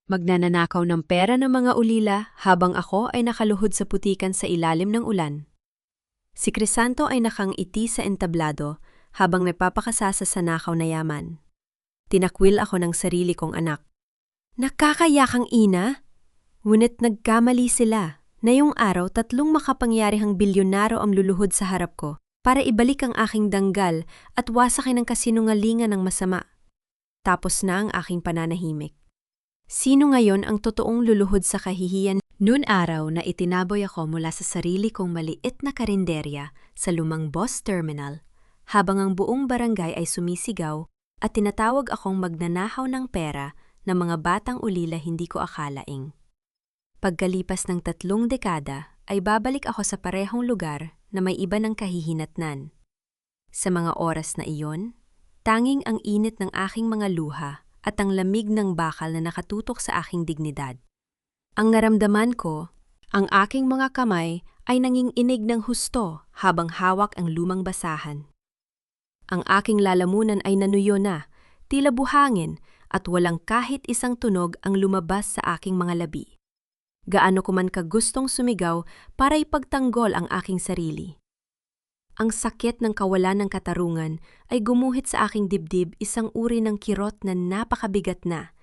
Magnananakaw ng pera ng mga ulila habang ako ay nakaluhod sa putikan sa ilalim ng ulan. Si Crisanto ay nakangiti sa entablado habang nagpapakasasa sa nakaw na yaman. Tinakwil ako ng sarili kong anak. Nakakayakang ina? Ngunit nagkamali sila. Ngayong araw, 3 makapangyarihang bilyonaro ang luluhod sa harap ko para ibalik ang aking danggal at wasakin ang kasinungalingan ng masama. Tapos na ang aking pananahimik. Sino ngayon ang totoong luluhod sa kahihiyan? Noon araw na itinaboy ako mula sa sarili kong maliit na karinderya sa lumang bus terminal, habang ang buong barangay ay sumisigaw at tinatawag akong magnanahaw ng pera ng mga batang ulila hindi ko akalaing. Pagkalipas ng 3 dekada, ay babalik ako sa parehong lugar na may iba ng kahihinatnan. Sa mga oras na iyon, tanging ang init ng aking mga luha at ang lamig ng bakal na nakatutok sa aking dignidad. Ang naramdaman ko, ang aking mga kamay ay nanginginig ng husto habang hawak ang lumang basahan. Ang aking lalamunan ay nanuyo na, tila buhangin at walang kahit isang tunog ang lumabas sa aking mga labi. Gaano ko man kagustong sumigaw para ipagtanggol ang aking sarili. Ang sakit ng kawalan ng katarungan ay gumuhit sa aking dibdib isang uri ng kirot na napakabigat na.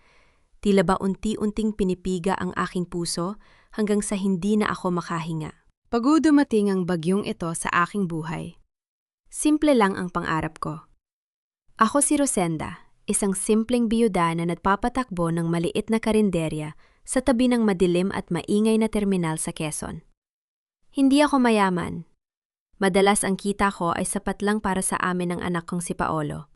Tila ba unti-unting pinipiga ang aking puso hanggang sa hindi na ako makahinga. Bago dumating ang bagyong ito sa aking buhay, simple lang ang pangarap ko. Ako si Rosenda, isang simpleng biyuda na nagpapatakbo ng maliit na karinderya sa tabi ng madilim at maingay na terminal sa Quezon. Hindi ako mayaman. Madalas ang kita ko ay sapat lang para sa amin ng anak kong si Paolo.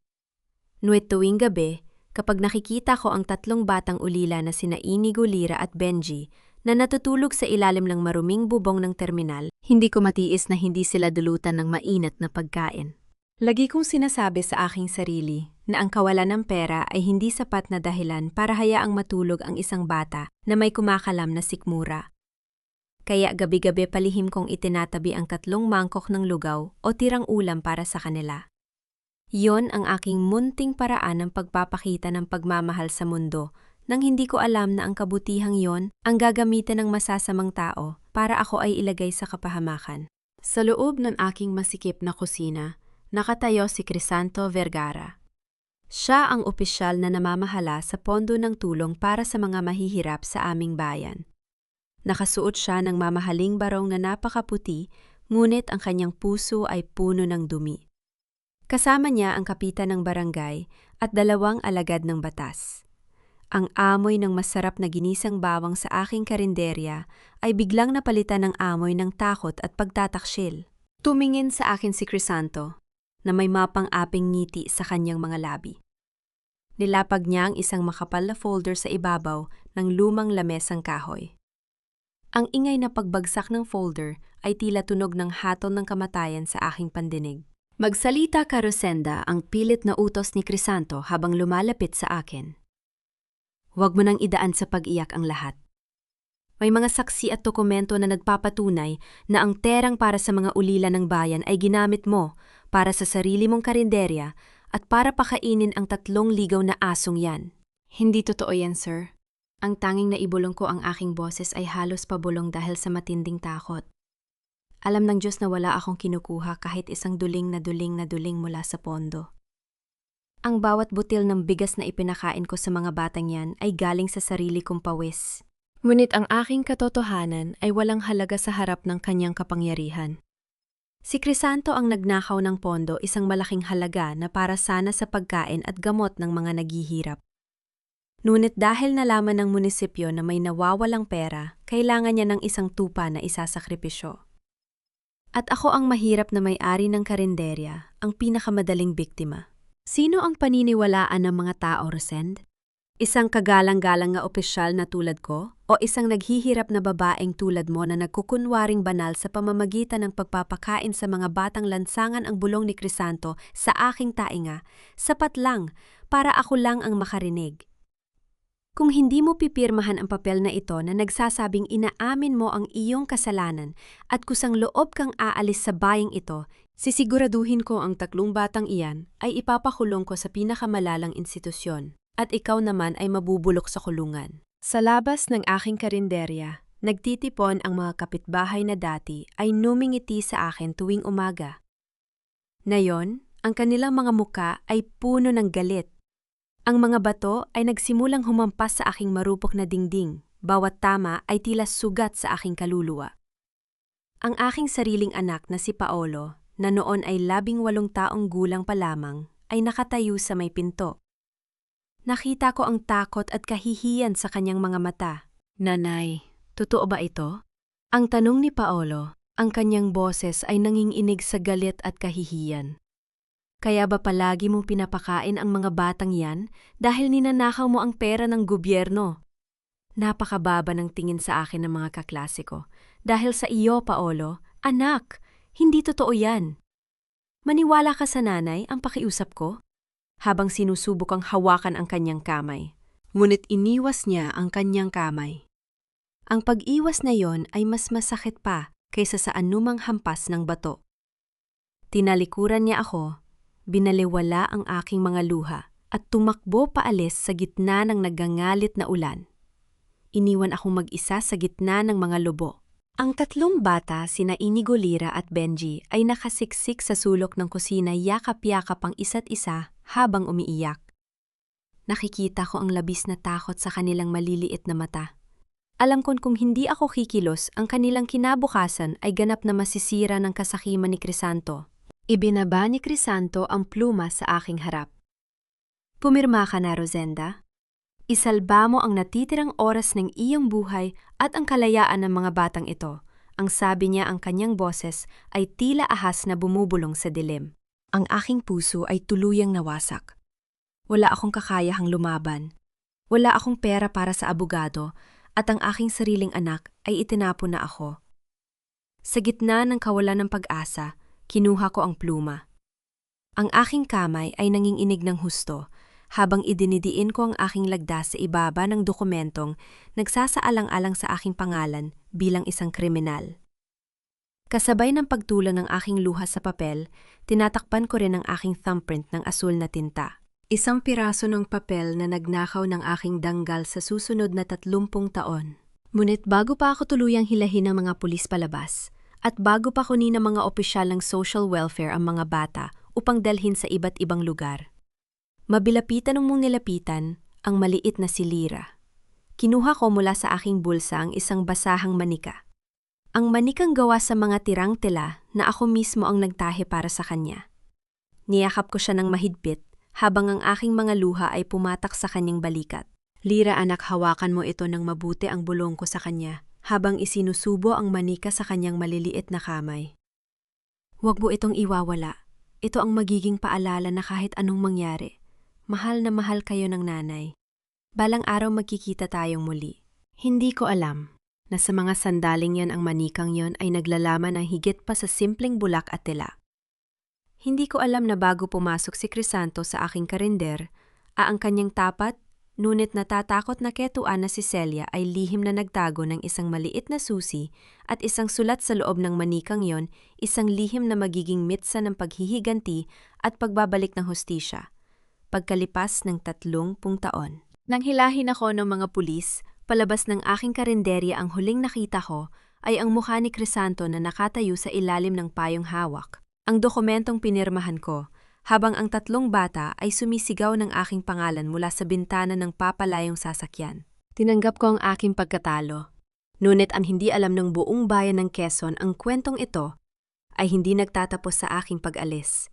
Ngunit tuwing gabi, kapag nakikita ko ang 3 batang ulila na sina Inigo, Lira at Benji na natutulog sa ilalim ng maruming bubong ng terminal, hindi ko matiis na hindi sila dulutan ng mainat na pagkain. Lagi kong sinasabi sa aking sarili na ang kawalan ng pera ay hindi sapat na dahilan para hayaang matulog ang isang bata na may kumakalam na sikmura. Kaya gabi-gabi palihim kong itinatabi ang 3 mangkok ng lugaw o tirang ulam para sa kanila. Yon ang aking munting paraan ng pagpapakita ng pagmamahal sa mundo nang hindi ko alam na ang kabutihang yon ang gagamitin ng masasamang tao para ako ay ilagay sa kapahamakan. Sa loob ng aking masikip na kusina, nakatayo si Crisanto Vergara. Siya ang opisyal na namamahala sa pondo ng tulong para sa mga mahihirap sa aming bayan. Nakasuot siya ng mamahaling barong na napakaputi, ngunit ang kanyang puso ay puno ng dumi. Kasama niya ang kapitan ng barangay at 2 alagad ng batas. Ang amoy ng masarap na ginisang bawang sa aking karinderya ay biglang napalitan ng amoy ng takot at pagtataksil. Tumingin sa akin si Crisanto, na may mapang-aping ngiti sa kanyang mga labi. Nilapag niya ang isang makapal na folder sa ibabaw ng lumang lamesang kahoy. Ang ingay na pagbagsak ng folder ay tila tunog ng hatol ng kamatayan sa aking pandinig. Magsalita ka, Rosenda, ang pilit na utos ni Crisanto habang lumalapit sa akin. Huwag mo nang idaan sa pag-iyak ang lahat. May mga saksi at dokumento na nagpapatunay na ang terang para sa mga ulila ng bayan ay ginamit mo para sa sarili mong karinderya at para pakainin ang 3 ligaw na asong yan. Hindi totoo yan, sir. Ang tanging naibulong ko ang aking boses ay halos pabulong dahil sa matinding takot. Alam ng Diyos na wala akong kinukuha kahit isang duling na duling mula sa pondo. Ang bawat butil ng bigas na ipinakain ko sa mga batang yan ay galing sa sarili kong pawis. Ngunit ang aking katotohanan ay walang halaga sa harap ng kanyang kapangyarihan. Si Crisanto ang nagnakaw ng pondo, isang malaking halaga na para sana sa pagkain at gamot ng mga naghihirap. Ngunit dahil nalaman ng munisipyo na may nawawalang pera, kailangan niya ng isang tupa na isasakripisyo. At ako ang mahirap na may-ari ng karinderya, ang pinakamadaling biktima. Sino ang paniniwalaan ng mga tao, Rosend? Isang kagalang-galang na opisyal na tulad ko o isang naghihirap na babaeng tulad mo na nagkukunwaring banal sa pamamagitan ng pagpapakain sa mga batang lansangan ang bulong ni Crisanto sa aking tainga, sapat lang para ako lang ang makarinig. Kung hindi mo pipirmahan ang papel na ito na nagsasabing inaamin mo ang iyong kasalanan at kusang loob kang aalis sa bayang ito, sisiguraduhin ko ang 3 batang iyan ay ipapakulong ko sa pinakamalalang institusyon at ikaw naman ay mabubulok sa kulungan. Sa labas ng aking karinderya, nagtitipon ang mga kapitbahay na dati ay numingiti sa akin tuwing umaga. Ngayon, ang kanilang mga muka ay puno ng galit. Ang mga bato ay nagsimulang humampas sa aking marupok na dingding, bawat tama ay tila sugat sa aking kaluluwa. Ang aking sariling anak na si Paolo, na noon ay 18 taong gulang pa lamang, ay nakatayo sa may pinto. Nakita ko ang takot at kahihiyan sa kanyang mga mata. Nanay, totoo ba ito? Ang tanong ni Paolo, ang kanyang boses ay nanginginig sa galit at kahihiyan. Kaya ba palagi mong pinapakain ang mga batang yan dahil ninanakaw mo ang pera ng gobyerno? Napakababa ng tingin sa akin ng mga kaklase ko. Dahil sa iyo, Paolo, anak, hindi totoo yan. Maniwala ka sa nanay ang pakiusap ko? Habang sinusubok ang hawakan ang kanyang kamay. Ngunit iniwas niya ang kanyang kamay. Ang pag-iwas na yon ay mas masakit pa kaysa sa anumang hampas ng bato. Tinalikuran niya ako, binaliwala ang aking mga luha at tumakbo paalis sa gitna ng nagangalit na ulan. Iniwan akong mag-isa sa gitna ng mga lobo. Ang 3 bata, sina Inigo, Lira at Benji, ay nakasiksik sa sulok ng kusina yakap-yakap ang isa't isa habang umiiyak. Nakikita ko ang labis na takot sa kanilang maliliit na mata. Alam kong kung hindi ako kikilos, ang kanilang kinabukasan ay ganap na masisira ng kasakiman ni Crisanto. Ibinaba ni Crisanto ang pluma sa aking harap. Pumirma ka na, Rosenda. Isalba mo ang natitirang oras ng iyong buhay at ang kalayaan ng mga batang ito. Ang sabi niya, ang kanyang boses ay tila ahas na bumubulong sa dilim. Ang aking puso ay tuluyang nawasak. Wala akong kakayahang lumaban. Wala akong pera para sa abogado at ang aking sariling anak ay itinapon na ako. Sa gitna ng kawalan ng pag-asa, kinuha ko ang pluma. Ang aking kamay ay nanginginig ng husto habang idinidiin ko ang aking lagdas sa ibaba ng dokumentong nagsasaalang-alang sa aking pangalan bilang isang kriminal. Kasabay ng pagtulang ng aking luha sa papel, tinatakpan ko rin ang aking thumbprint ng asul na tinta. Isang piraso ng papel na nagnakaw ng aking danggal sa susunod na 30 taon. Ngunit bago pa ako tuluyang hilahin ng mga pulis palabas, at bago pa kunin ng mga opisyal ng social welfare ang mga bata upang dalhin sa iba't ibang lugar, mabilapitan mong nilapitan ang maliit na si Lira. Kinuha ko mula sa aking bulsa ang isang basahang manika. Ang manikang gawa sa mga tirang tela na ako mismo ang nagtahi para sa kanya. Niyakap ko siya ng mahigpit habang ang aking mga luha ay pumatak sa kanyang balikat. Lira, anak, hawakan mo ito ng mabuti ang bulong ko sa kanya habang isinusubo ang manika sa kanyang maliliit na kamay. Huwag mo itong iwawala. Ito ang magiging paalala na kahit anong mangyari, mahal na mahal kayo ng nanay. Balang araw magkikita tayong muli. Hindi ko alam na sa mga sandaling yan ang manikang yon ay naglalaman ng higit pa sa simpleng bulak at tela. Hindi ko alam na bago pumasok si Crisanto sa aking karinder, ang kanyang tapat, ngunit natatakot na ketuan na si Celia ay lihim na nagtago ng isang maliit na susi at isang sulat sa loob ng manikang yon, isang lihim na magiging mitsa ng paghihiganti at pagbabalik ng hustisya. Pagkalipas ng 30 taon. Nang hilahin ako ng mga pulis, palabas ng aking karinderya, ang huling nakita ko ay ang mukha ni Crisanto na nakatayo sa ilalim ng payong hawak. Ang dokumentong pinirmahan ko, habang ang 3 bata ay sumisigaw ng aking pangalan mula sa bintana ng papalayong sasakyan. Tinanggap ko ang aking pagkatalo. Ngunit ang hindi alam ng buong bayan ng Quezon, ang kwentong ito ay hindi nagtatapos sa aking pag-alis.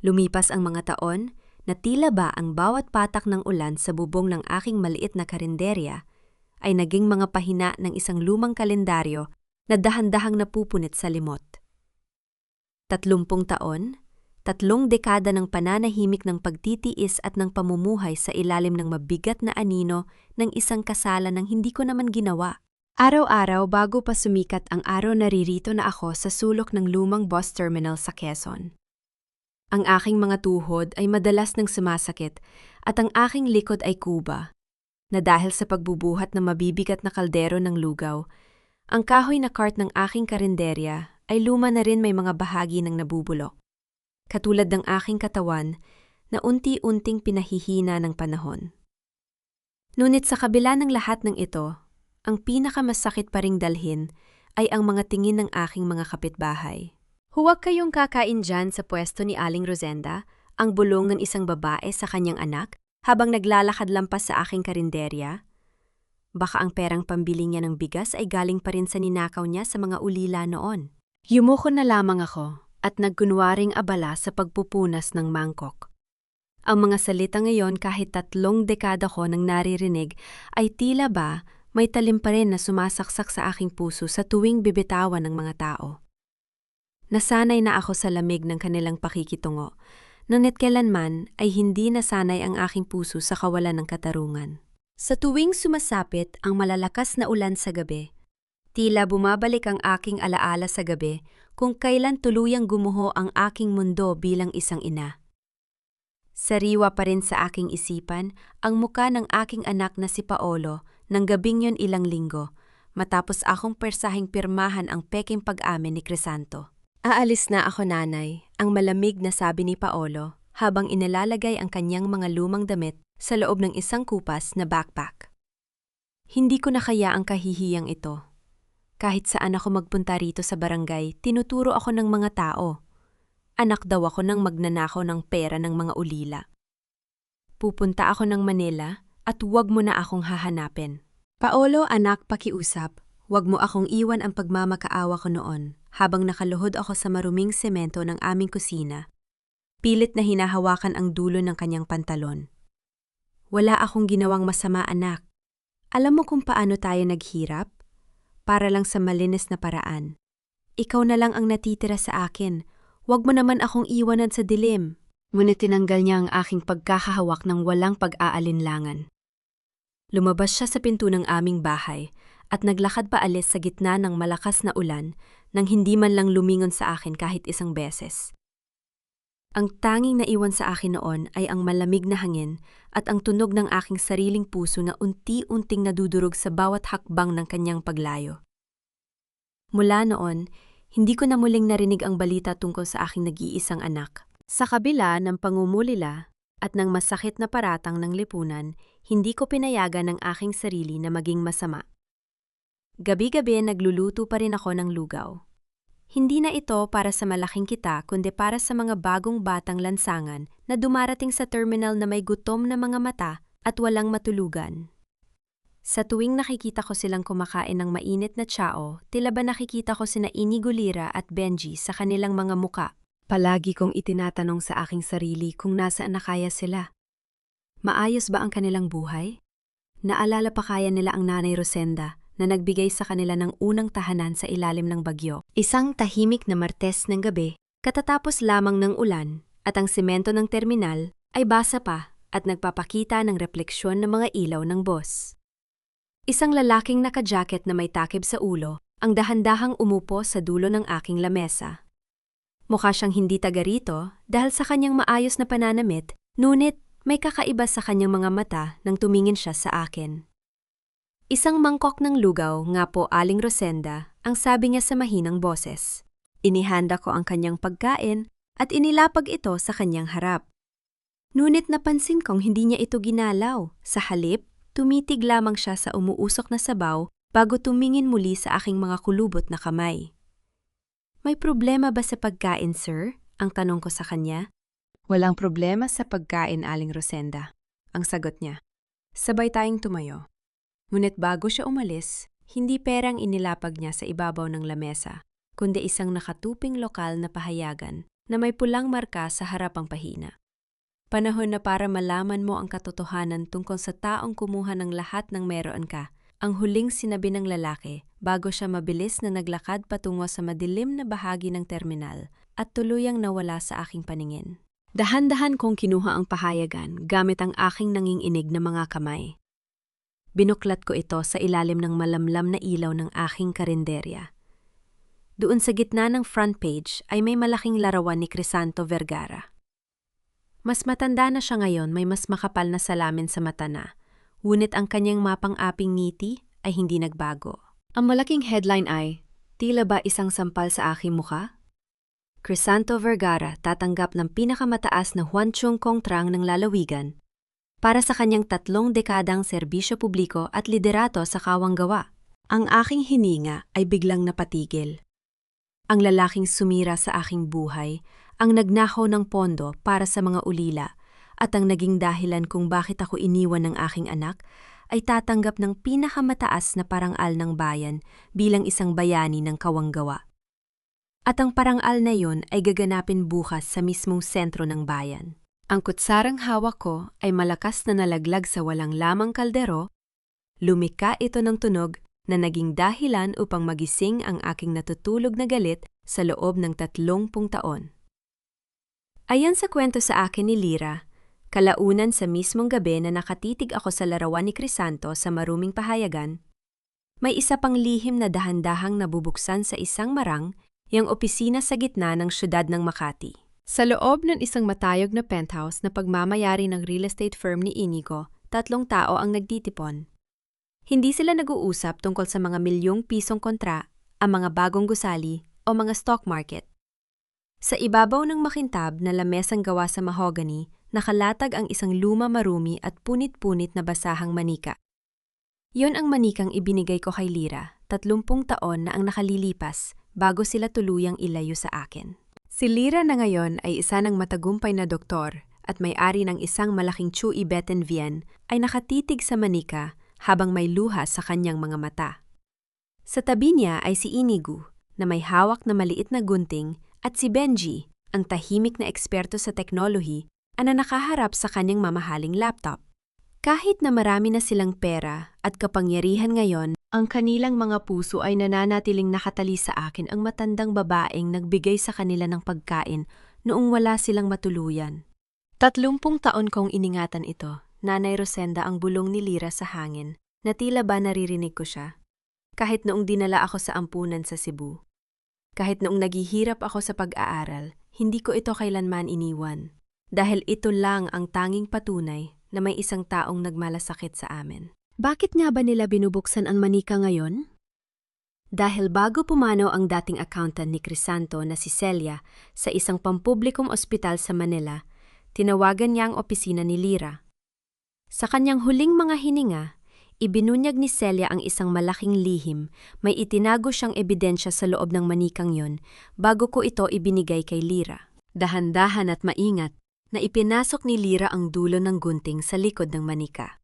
Lumipas ang mga taon, na tila ba ang bawat patak ng ulan sa bubong ng aking maliit na karinderya ay naging mga pahina ng isang lumang kalendaryo na dahan-dahang napupunit sa limot. 30 taon, 3 dekada ng pananahimik ng pagtitiis at ng pamumuhay sa ilalim ng mabigat na anino ng isang kasalan ng hindi ko naman ginawa. Araw-araw bago pa sumikat ang araw, naririto na ako sa sulok ng lumang bus terminal sa Quezon. Ang aking mga tuhod ay madalas nang sumasakit at ang aking likod ay kuba, na dahil sa pagbubuhat ng mabibigat na kaldero ng lugaw, ang kahoy na cart ng aking karinderya ay luma na rin, may mga bahagi ng nabubulok. Katulad ng aking katawan na unti-unting pinahihina ng panahon. Ngunit sa kabila ng lahat ng ito, ang pinakamasakit pa ring dalhin ay ang mga tingin ng aking mga kapitbahay. Huwag kayong kakain dyan sa pwesto ni Aling Rosenda, ang bulong ng isang babae sa kanyang anak habang naglalakad lampas sa aking karinderya. Baka ang perang pambili niya ng bigas ay galing pa rin sa ninakaw niya sa mga ulila noon. Yumuko na lamang ako at nagkunwaring abala sa pagpupunas ng mangkok. Ang mga salita ngayon kahit 3 dekada ko nang naririnig ay tila ba may talim pa rin na sumasaksak sa aking puso sa tuwing bibitawan ng mga tao. Nasanay na ako sa lamig ng kanilang pakikitungo, ngunit kailanman ay hindi nasanay ang aking puso sa kawalan ng katarungan. Sa tuwing sumasapit ang malalakas na ulan sa gabi, tila bumabalik ang aking alaala sa gabi kung kailan tuluyang gumuho ang aking mundo bilang isang ina. Sariwa pa rin sa aking isipan ang muka ng aking anak na si Paolo nang gabing yon ilang linggo, matapos akong persahing pirmahan ang peking pag-amin ni Crisanto. Aalis na ako, nanay, ang malamig na sabi ni Paolo habang inilalagay ang kanyang mga lumang damit sa loob ng isang kupas na backpack. Hindi ko na kaya ang kahihiyang ito. Kahit saan ako magpunta rito sa barangay, tinuturo ako ng mga tao. Anak daw ako ng magnanakaw ng pera ng mga ulila. Pupunta ako ng Manila at huwag mo na akong hahanapin. Paolo, anak, pakiusap. Huwag mo akong iwan ang pagmamakaawa ko noon habang nakaluhod ako sa maruming semento ng aming kusina. Pilit na hinahawakan ang dulo ng kanyang pantalon. Wala akong ginawang masama, anak. Alam mo kung paano tayo naghirap? Para lang sa malinis na paraan. Ikaw na lang ang natitira sa akin. Huwag mo naman akong iwanan sa dilim. Ngunit tinanggal niya ang aking pagkakahawak ng walang pag-aalinlangan. Lumabas siya sa pinto ng aming bahay at naglakad paalis sa gitna ng malakas na ulan nang hindi man lang lumingon sa akin kahit isang beses. Ang tanging naiwan sa akin noon ay ang malamig na hangin at ang tunog ng aking sariling puso na unti-unting nadudurog sa bawat hakbang ng kanyang paglayo. Mula noon, hindi ko na muling narinig ang balita tungkol sa aking nag-iisang anak. Sa kabila ng pangumulila at ng masakit na paratang ng lipunan, hindi ko pinayagan ang aking sarili na maging masama. Gabi-gabi nagluluto pa rin ako ng lugaw. Hindi na ito para sa malaking kita kundi para sa mga bagong batang lansangan na dumarating sa terminal na may gutom na mga mata at walang matulugan. Sa tuwing nakikita ko silang kumakain ng mainit na tsao, tila ba nakikita ko sina Inigo Lira at Benji sa kanilang mga muka. Palagi kong itinatanong sa aking sarili kung nasaan na kaya sila. Maayos ba ang kanilang buhay? Naalala pa kaya nila ang Nanay Rosenda na nagbigay sa kanila ng unang tahanan sa ilalim ng bagyo? Isang tahimik na Martes ng gabi, katatapos lamang ng ulan at ang semento ng terminal ay basa pa at nagpapakita ng refleksyon ng mga ilaw ng bus. Isang lalaking naka-jacket na may takip sa ulo ang dahan-dahang umupo sa dulo ng aking lamesa. Mukha siyang hindi taga rito dahil sa kanyang maayos na pananamit, ngunit may kakaiba sa kanyang mga mata nang tumingin siya sa akin. Isang mangkok ng lugaw, nga po Aling Rosenda, ang sabi niya sa mahinang boses. Inihanda ko ang kanyang pagkain at inilapag ito sa kanyang harap. Ngunit napansin kong hindi niya ito ginalaw. Sa halip, tumitig lamang siya sa umuusok na sabaw bago tumingin muli sa aking mga kulubot na kamay. May problema ba sa pagkain, sir? Ang tanong ko sa kanya. Walang problema sa pagkain, Aling Rosenda. Ang sagot niya. Sabay tayong tumayo. Ngunit bago siya umalis, hindi perang inilapag niya sa ibabaw ng lamesa, kundi isang nakatuping lokal na pahayagan na may pulang marka sa harapang pahina. Panahon na para malaman mo ang katotohanan tungkol sa taong kumuha ng lahat ng meron ka, ang huling sinabi ng lalaki bago siya mabilis na naglakad patungo sa madilim na bahagi ng terminal at tuluyang nawala sa aking paningin. Dahan-dahan kong kinuha ang pahayagan gamit ang aking nanginginig na mga kamay. Binuklat ko ito sa ilalim ng malamlam na ilaw ng aking karinderya. Doon sa gitna ng front page ay may malaking larawan ni Crisanto Vergara. Mas matanda na siya ngayon, may mas makapal na salamin sa mata na. Ngunit ang kanyang mapang-aping ngiti ay hindi nagbago. Ang malaking headline ay, tila ba isang sampal sa aking mukha? Crisanto Vergara tatanggap ng pinakamataas na Juan Chung Kong Trang ng lalawigan. para sa kanyang 3 dekadang serbisyo publiko at liderato sa kawanggawa. Ang aking hininga ay biglang napatigil. Ang lalaking sumira sa aking buhay, ang nagnakaw ng pondo para sa mga ulila, at ang naging dahilan kung bakit ako iniwan ng aking anak, ay tatanggap ng pinakamataas na parangal ng bayan bilang isang bayani ng kawanggawa. At ang parangal na yon ay gaganapin bukas sa mismong sentro ng bayan. Ang kutsarang hawak ko ay malakas na nalaglag sa walang lamang kaldero. Lumika ito ng tunog na naging dahilan upang magising ang aking natutulog na galit sa loob ng 30 taon. Ayon sa kwento sa akin ni Lyra, kalaunan sa mismong gabi na nakatitig ako sa larawan ni Crisanto sa maruming pahayagan, may isa pang lihim na dahan-dahang nabubuksan sa isang marang, yung opisina sa gitna ng syudad ng Makati. Sa loob ng isang matayog na penthouse na pagmamayari ng real estate firm ni Inigo, 3 tao ang nagtitipon. Hindi sila nag-uusap tungkol sa mga milyong pisong kontra, ang mga bagong gusali o mga stock market. Sa ibabaw ng makintab na lamesang gawa sa mahogany, nakalatag ang isang luma marumi at punit-punit na basahang manika. Yon ang manikang ibinigay ko kay Lyra, 30 taon na ang nakalilipas bago sila tuluyang ilayo sa akin. Si Lyra na ngayon ay isa ng matagumpay na doktor at may-ari ng isang malaking Chewy Betenvien ay nakatitig sa manika habang may luha sa kanyang mga mata. Sa tabi niya ay si Inigo na may hawak na maliit na gunting at si Benji, ang tahimik na eksperto sa technology na nakaharap sa kanyang mamahaling laptop. Kahit na marami na silang pera at kapangyarihan ngayon, ang kanilang mga puso ay nananatiling nakatali sa akin ang matandang babaeng nagbigay sa kanila ng pagkain noong wala silang matuluyan. 30 taon kong iningatan ito, Nanay Rosenda, ang bulong ni Lyra sa hangin, na tila ba naririnig ko siya. Kahit noong dinala ako sa ampunan sa Cebu. Kahit noong naghihirap ako sa pag-aaral, hindi ko ito kailanman iniwan. Dahil ito lang ang tanging patunay na may isang taong nagmalasakit sa amin. Bakit nga ba nila binubuksan ang manika ngayon? Dahil bago pumanaw ang dating accountant ni Crisanto na si Celia sa isang pampublikong ospital sa Manila, tinawagan niya ang opisina ni Lyra. Sa kanyang huling mga hininga, ibinunyag ni Celia ang isang malaking lihim, may itinago siyang ebidensya sa loob ng manikang yon bago ko ito ibinigay kay Lyra. Dahan-dahan at maingat, na ipinasok ni Lyra ang dulo ng gunting sa likod ng manika.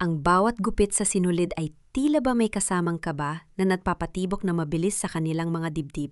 Ang bawat gupit sa sinulid ay tila ba may kasamang kaba na nagpapatibok na mabilis sa kanilang mga dibdib.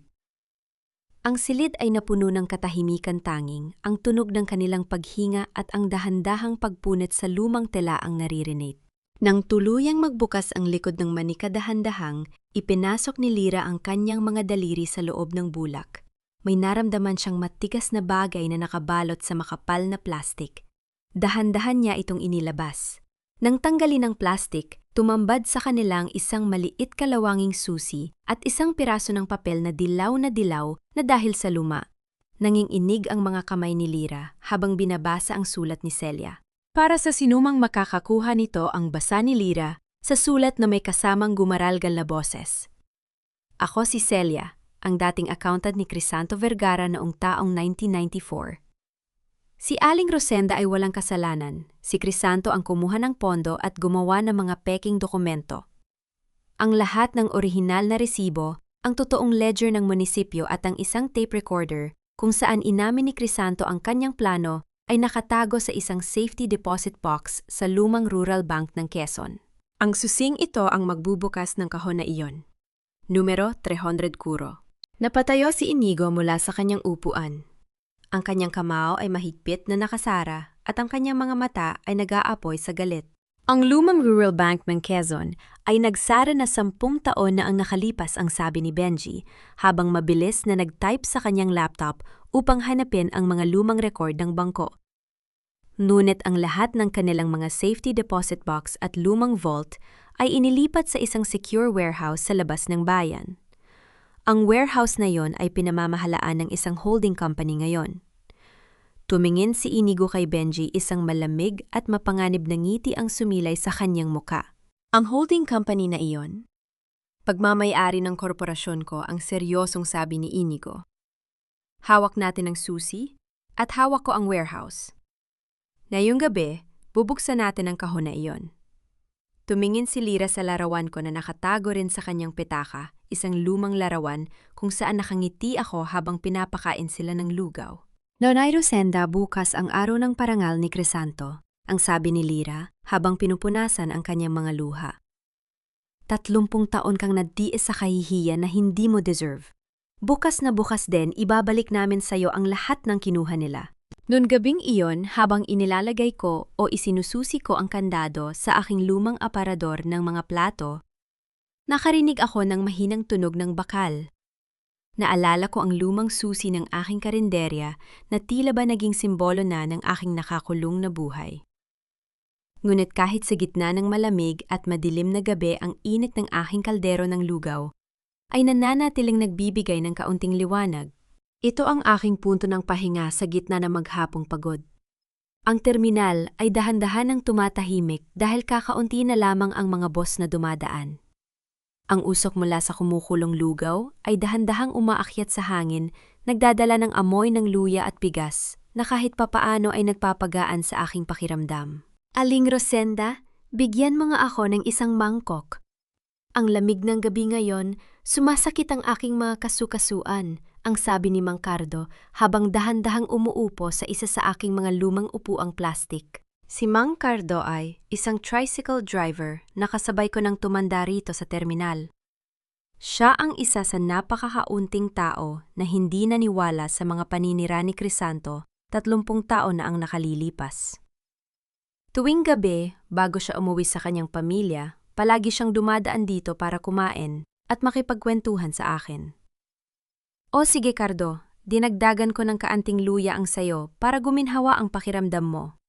Ang silid ay napuno ng katahimikan, tanging ang tunog ng kanilang paghinga at ang dahan-dahang pagpunit sa lumang tela ang naririnig. Nang tuluyang magbukas ang likod ng manika dahan-dahang, ipinasok ni Lyra ang kanyang mga daliri sa loob ng bulak. May naramdaman siyang matigas na bagay na nakabalot sa makapal na plastik. Dahan-dahan niya itong inilabas. Nang tanggalin ang plastik, tumambad sa kanilang isang maliit kalawanging susi at isang piraso ng papel na dilaw na dahil sa luma. Nanginginig ang mga kamay ni Lyra habang binabasa ang sulat ni Celia. Para sa sinumang makakakuha nito ang basa ni Lyra sa sulat na may kasamang gumaralgal na boses. Ako si Celia, ang dating accountant ni Crisanto Vergara noong taong 1994. Si Aling Rosenda ay walang kasalanan. Si Crisanto ang kumuha ng pondo at gumawa ng mga peking dokumento. Ang lahat ng orihinal na resibo, ang totoong ledger ng munisipyo at ang isang tape recorder kung saan inamin ni Crisanto ang kanyang plano ay nakatago sa isang safety deposit box sa lumang rural bank ng Quezon. Ang susing ito ang magbubukas ng kahon na iyon. Numero 300 Kuro. Napatayo si Inigo mula sa kanyang upuan. Ang kanyang kamao ay mahigpit na nakasara at ang kanyang mga mata ay nag-aapoy sa galit. Ang lumang rural bank ng Quezon ay nagsara na 10 taon na ang nakalipas, ang sabi ni Benji, habang mabilis na nag-type sa kanyang laptop upang hanapin ang mga lumang record ng bangko. Ngunit ang lahat ng kanilang mga safety deposit box at lumang vault ay inilipat sa isang secure warehouse sa labas ng bayan. Ang warehouse na yon ay pinamamahalaan ng isang holding company ngayon. Tumingin si Inigo kay Benji, isang malamig at mapanganib na ngiti ang sumilay sa kanyang muka. Ang holding company na iyon? Pagmamayari ng korporasyon ko, ang seryosong sabi ni Inigo. Hawak natin ang susi at hawak ko ang warehouse. Ngayong gabi, Bubuksan natin ang kahon na iyon. Tumingin si Lira sa larawan ko na nakatago rin sa kanyang pitaka, isang lumang larawan kung saan nakangiti ako habang pinapakain sila ng lugaw. Nanay Rosenda, bukas ang araw ng parangal ni Crisanto, ang sabi ni Lira habang pinupunasan ang kanyang mga luha. 30 taon kang nagtiis sa kahihiyan na hindi mo deserve. Bukas na bukas din ibabalik namin sa'yo ang lahat ng kinuha nila. Noon gabing iyon, habang inilalagay ko o isinususi ko ang kandado sa aking lumang aparador ng mga plato, nakarinig ako ng mahinang tunog ng bakal. Naalala ko ang lumang susi ng aking karinderya na tila ba naging simbolo na ng aking nakakulong na buhay. Ngunit kahit sa gitna ng malamig at madilim na gabi ang init ng aking kaldero ng lugaw, ay nananatiling nagbibigay ng kaunting liwanag. Ito ang aking punto ng pahinga sa gitna ng maghapong pagod. Ang terminal ay dahan-dahan ng tumatahimik dahil kakaunti na lamang ang mga bus na dumadaan. Ang usok mula sa kumukulong lugaw ay dahan-dahang umaakyat sa hangin, nagdadala ng amoy ng luya at bigas na kahit papaano ay nagpapagaan sa aking pakiramdam. Aling Rosenda, bigyan mo nga ako ng isang mangkok. Ang lamig ng gabi ngayon, sumasakit ang aking mga kasukasuan, ang sabi ni Mang Cardo habang dahan-dahang umuupo sa isa sa aking mga lumang upuang plastik. Si Mang Cardo ay isang tricycle driver na kasabay ko nang tumanda rito sa terminal. Siya ang isa sa napakakaunting tao na hindi naniwala sa mga paninira ni Crisanto 30 taon na ang nakalilipas. Tuwing gabi, bago siya umuwi sa kanyang pamilya, palagi siyang dumadaan dito para kumain at makipagkwentuhan sa akin. O sige Cardo, dinagdagan ko ng kaanting luya ang sayo para guminhawa ang pakiramdam mo.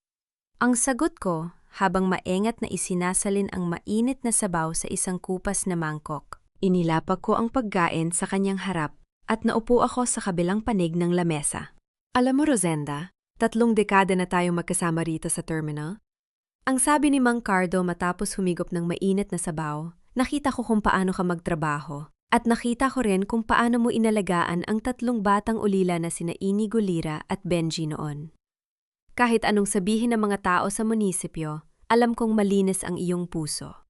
Ang sagot ko habang maingat na isinasalin ang mainit na sabaw sa isang kupas na mangkok. Inilapag ko ang pagkain sa kanyang harap at naupo ako sa kabilang panig ng lamesa. Alam mo Rosenda, 3 dekada na tayong magkasama rito sa terminal. Ang sabi ni Mang Cardo matapos humigop ng mainit na sabaw, nakita ko kung paano ka magtrabaho. At nakita ko rin kung paano mo inalagaan ang 3 batang ulila na sina Inigo Lira at Benji noon. Kahit anong sabihin ng mga tao sa munisipyo, alam kong malinis ang iyong puso.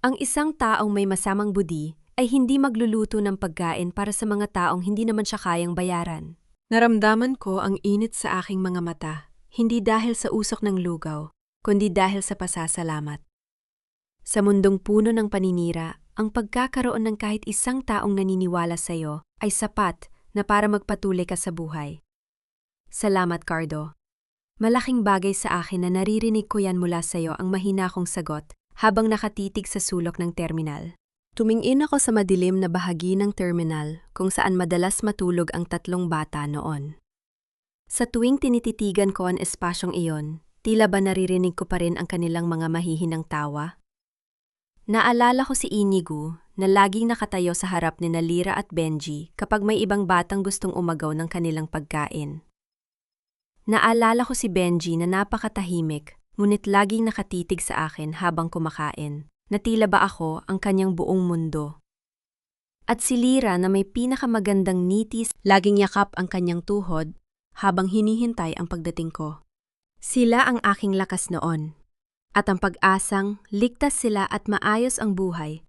Ang isang taong may masamang budi ay hindi magluluto ng pagkain para sa mga taong hindi naman siya kayang bayaran. Naramdaman ko ang init sa aking mga mata, hindi dahil sa usok ng lugaw, kundi dahil sa pasasalamat. Sa mundong puno ng paninira, ang pagkakaroon ng kahit isang taong naniniwala sa iyo ay sapat na para magpatuloy ka sa buhay. Salamat, Cardo. Malaking bagay sa akin na naririnig ko yan mula sa iyo ang mahina kong sagot habang nakatitig sa sulok ng terminal. Tumingin ako sa madilim na bahagi ng terminal kung saan madalas matulog ang 3 bata noon. Sa tuwing tinititigan ko ang espasyong iyon, tila ba naririnig ko pa rin ang kanilang mga mahihinang tawa? Naalala ko si Inigo na laging nakatayo sa harap ni Lira at Benji kapag may ibang batang gustong umagaw ng kanilang pagkain. Naalala ko si Benji na napakatahimik ngunit laging nakatitig sa akin habang kumakain, na tila ba ako ang kanyang buong mundo. At si Lira na may pinakamagandang nitis, laging yakap ang kanyang tuhod habang hinihintay ang pagdating ko. Sila ang aking lakas noon. At ang pag-asang ligtas sila at maayos ang buhay.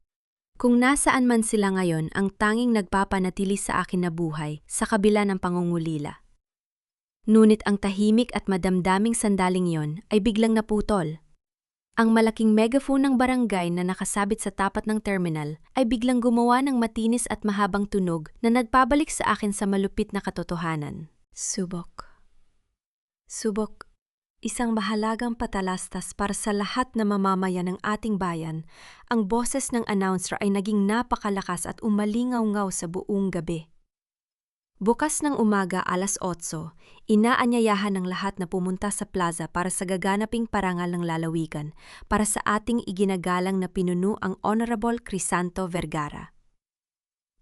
Kung nasaan man sila ngayon ang tanging nagpapanatili sa akin na buhay sa kabila ng pangungulila. Ngunit ang tahimik at madamdaming sandaling yon ay biglang naputol. Ang malaking megaphone ng barangay na nakasabit sa tapat ng terminal ay biglang gumawa ng matinis at mahabang tunog na nagpabalik sa akin sa malupit na katotohanan. Subok. Subok. Isang mahalagang patalastas para sa lahat na mamamayan ng ating bayan, ang boses ng announcer ay naging napakalakas at umalingaw-ngaw sa buong gabi. Bukas ng umaga 8:00, inaanyayahan ng lahat na pumunta sa plaza para sa gaganaping parangal ng lalawigan para sa ating iginagalang na pinuno ang Honorable Crisanto Vergara.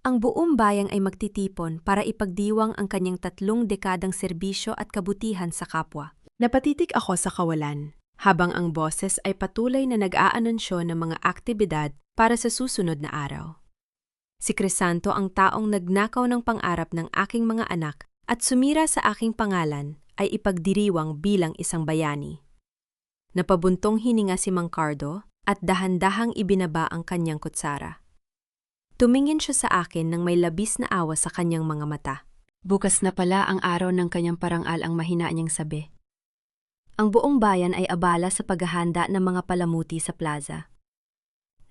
Ang buong bayang ay magtitipon para ipagdiwang ang kanyang 3 dekadang serbisyo at kabutihan sa kapwa. Napatitig ako sa kawalan, habang ang boses ay patuloy na nag-aanunsyo ng mga aktibidad para sa susunod na araw. Si Crisanto ang taong nagnakaw ng pangarap ng aking mga anak at sumira sa aking pangalan ay ipagdiriwang bilang isang bayani. Napabuntong hininga si Mang Cardo at dahan-dahang ibinaba ang kanyang kutsara. Tumingin siya sa akin nang may labis na awa sa kanyang mga mata. Bukas na pala ang araw ng kanyang parangal ang mahina niyang sabi. Ang buong bayan ay abala sa paghahanda ng mga palamuti sa plaza.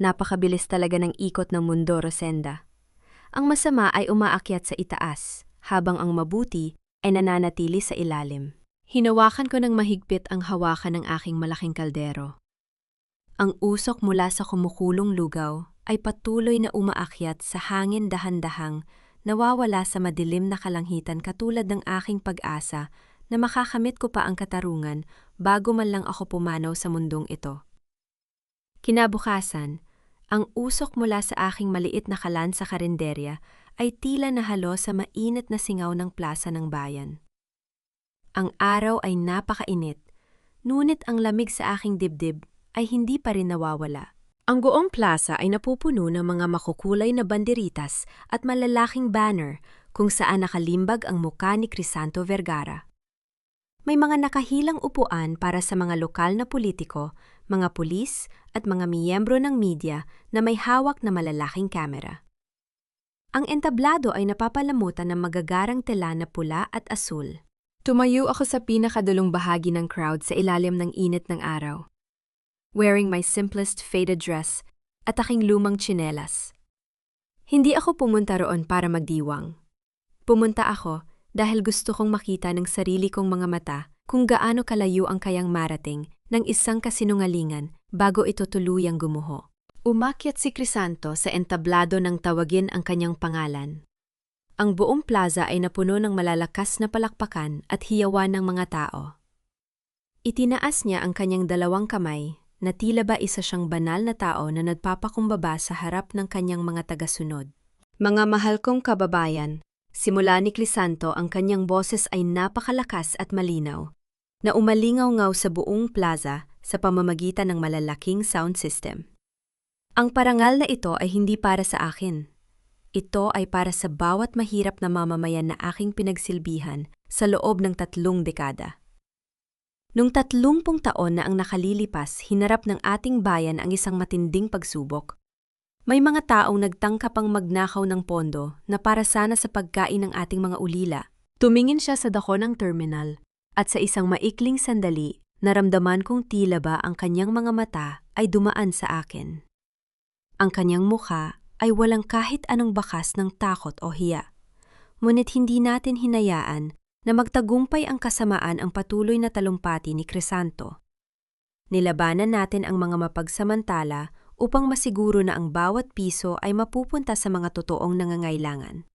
Napakabilis talaga ng ikot ng mundo, Rosenda. Ang masama ay umaakyat sa itaas, habang ang mabuti ay nananatili sa ilalim. Hinawakan ko ng mahigpit ang hawakan ng aking malaking kaldero. Ang usok mula sa kumukulong lugaw ay patuloy na umaakyat sa hangin dahan-dahang nawawala sa madilim na kalanghitan katulad ng aking pag-asa na makakamit ko pa ang katarungan bago man lang ako pumanaw sa mundong ito. Kinabukasan, ang usok mula sa aking maliit na kalan sa karinderya ay tila nahalo sa mainit na singaw ng plaza ng bayan. Ang araw ay napakainit, ngunit ang lamig sa aking dibdib ay hindi pa rin nawawala. Ang buong plaza ay napupuno ng mga makukulay na banderitas at malalaking banner kung saan nakalimbag ang mukha ni Crisanto Vergara. May mga nakahilang upuan para sa mga lokal na politiko, mga pulis at mga miyembro ng media na may hawak na malalaking kamera. Ang entablado ay napapalamutan ng magagarang tela na pula at asul. Tumayo ako sa pinakadulong bahagi ng crowd sa ilalim ng init ng araw, wearing my simplest faded dress at aking lumang tsinelas. Hindi ako pumunta roon para magdiwang. Pumunta ako dahil gusto kong makita ng sarili kong mga mata kung gaano kalayo ang kayang marating ng isang kasinungalingan bago ito tuluyang gumuho. Umakyat si Crisanto sa entablado nang tawagin ang kanyang pangalan. Ang buong plaza ay napuno ng malalakas na palakpakan at hiyawan ng mga tao. Itinaas niya ang kanyang dalawang kamay na tila ba isa siyang banal na tao na nagpapakumbaba sa harap ng kanyang mga tagasunod. Mga mahal kong kababayan, simula ni Crisanto ang kanyang boses ay napakalakas at malinaw, na umalingaw-ngaw sa buong plaza sa pamamagitan ng malalaking sound system. Ang parangal na ito ay hindi para sa akin. Ito ay para sa bawat mahirap na mamamayan na aking pinagsilbihan sa loob ng 3 dekada. Nung 30 taon na ang nakalilipas, hinarap ng ating bayan ang isang matinding pagsubok. May mga taong nagtangkapang magnakaw ng pondo na para sana sa pagkain ng ating mga ulila. Tumingin siya sa dako ng terminal at sa isang maikling sandali, naramdaman kong tila ba ang kanyang mga mata ay dumaan sa akin. Ang kanyang mukha ay walang kahit anong bakas ng takot o hiya. Ngunit hindi natin hinayaan na magtagumpay ang kasamaan ang patuloy na talumpati ni Crisanto. Nilabanan natin ang mga mapagsamantala upang masiguro na ang bawat piso ay mapupunta sa mga totoong nangangailangan.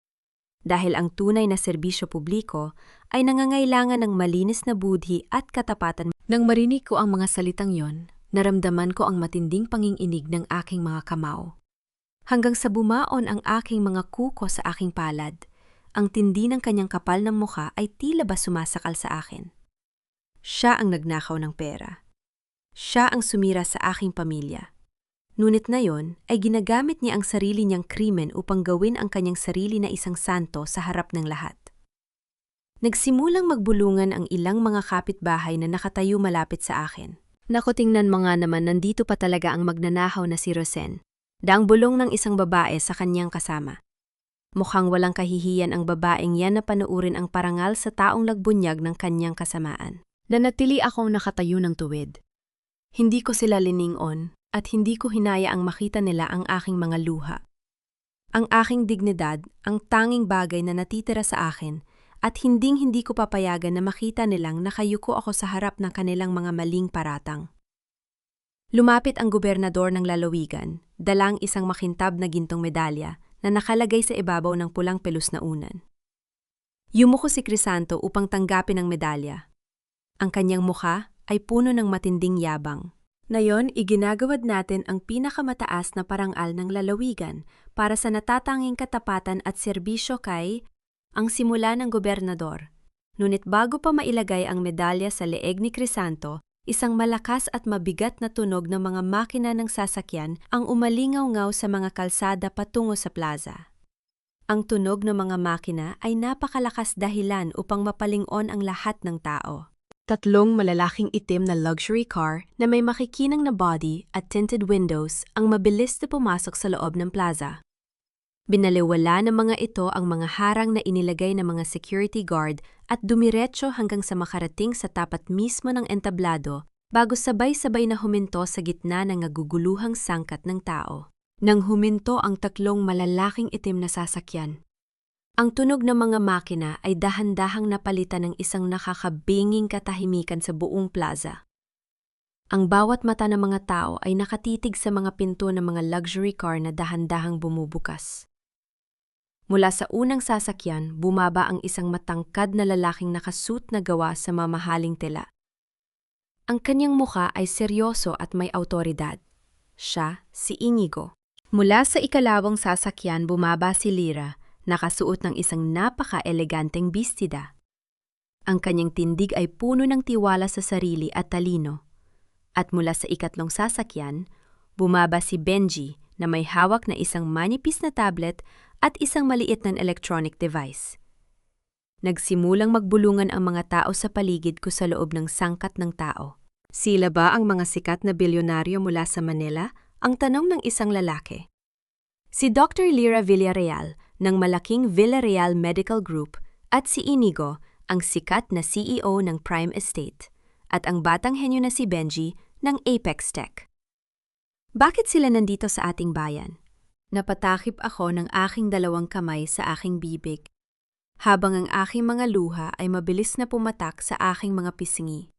Dahil ang tunay na serbisyo publiko ay nangangailangan ng malinis na budhi at katapatan. Nang marinig ko ang mga salitang yon, naramdaman ko ang matinding panginginig ng aking mga kamao. Hanggang sa bumaon ang aking mga kuko sa aking palad, ang tindi ng kanyang kapal ng mukha ay tila ba sumasakal sa akin. Siya ang nagnakaw ng pera. Siya ang sumira sa aking pamilya. Ngunit ngayon ay ginagamit niya ang sarili niyang krimen upang gawin ang kanyang sarili na isang santo sa harap ng lahat. Nagsimulang magbulungan ang ilang mga kapitbahay na nakatayo malapit sa akin. Naku, tingnan mo nga naman, nandito pa talaga ang magnanahaw na si Rosen. Daang bulong ng isang babae sa kanyang kasama. Mukhang walang kahihiyan ang babaeng yan na panuurin ang parangal sa taong nagbunyag ng kanyang kasamaan. Nanatili akong nakatayo ng tuwid. Hindi ko sila liningon at hindi ko hinayaang makita nila ang aking mga luha. Ang aking dignidad, ang tanging bagay na natitira sa akin, at hinding-hindi ko papayagan na makita nilang nakayuko ako sa harap ng kanilang mga maling paratang. Lumapit ang gobernador ng lalawigan, dalang isang makintab na gintong medalya na nakalagay sa ibabaw ng pulang pelos na unan. Yumuko si Crisanto upang tanggapin ang medalya. Ang kanyang mukha ay puno ng matinding yabang. Ngayon, iginagawad natin ang pinakamataas na parangal ng lalawigan para sa natatanging katapatan at serbisyo kay ang simula ng gobernador. Ngunit bago pa mailagay ang medalya sa leeg ni Crisanto, isang malakas at mabigat na tunog ng mga makina ng sasakyan ang umalingaw-ngaw sa mga kalsada patungo sa plaza. Ang tunog ng mga makina ay napakalakas dahilan upang mapalingon ang lahat ng tao. Tatlong malalaking itim na luxury car na may makikinang na body at tinted windows ang mabilis na pumasok sa loob ng plaza. Binaliwala ng mga ito ang mga harang na inilagay ng mga security guard at dumiretso hanggang sa makarating sa tapat mismo ng entablado bago sabay-sabay na huminto sa gitna ng naguguluhang sangkat ng tao. Nang huminto ang tatlong malalaking itim na sasakyan, ang tunog ng mga makina ay dahan-dahang napalitan ng isang nakakabinging katahimikan sa buong plaza. Ang bawat mata ng mga tao ay nakatitig sa mga pinto ng mga luxury car na dahan-dahang bumubukas. Mula sa unang sasakyan, bumaba ang isang matangkad na lalaking nakasuit na gawa sa mamahaling tela. Ang kanyang muka ay seryoso at may awtoridad. Siya, si Inigo. Mula sa ikalawang sasakyan, bumaba si Lyra, nakasuot ng isang napaka-eleganteng bistida. Ang kanyang tindig ay puno ng tiwala sa sarili at talino. At mula sa ikatlong sasakyan, bumaba si Benji na may hawak na isang manipis na tablet at isang maliit na electronic device. Nagsimulang magbulungan ang mga tao sa paligid ko sa loob ng sangkat ng tao. Sila ba ang mga sikat na bilyonaryo mula sa Manila? Ang tanong ng isang lalaki. Si Dr. Lyra Villarreal ng malaking Villarreal Medical Group at si Inigo, ang sikat na CEO ng Prime Estate, at ang batang henyo na si Benji ng Apex Tech. Bakit sila nandito sa ating bayan? Napatakip ako ng aking dalawang kamay sa aking bibig, habang ang aking mga luha ay mabilis na pumatak sa aking mga pisngi.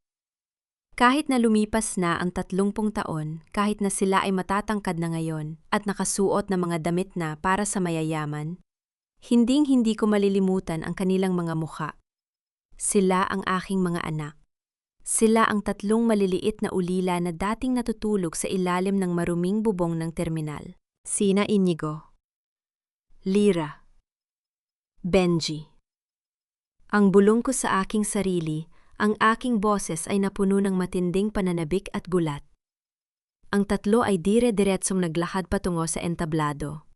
Kahit na lumipas na ang 30 taon, kahit na sila ay matatangkad na ngayon at nakasuot na mga damit na para sa mayayaman, hinding-hindi ko malilimutan ang kanilang mga mukha. Sila ang aking mga anak. Sila ang tatlong maliliit na ulila na dating natutulog sa ilalim ng maruming bubong ng terminal. Sina Inigo, Lyra, Benji. Ang bulong ko sa aking sarili, ang aking boses ay napuno ng matinding pananabik at gulat. Ang tatlo ay dire-diretsong naglakad patungo sa entablado.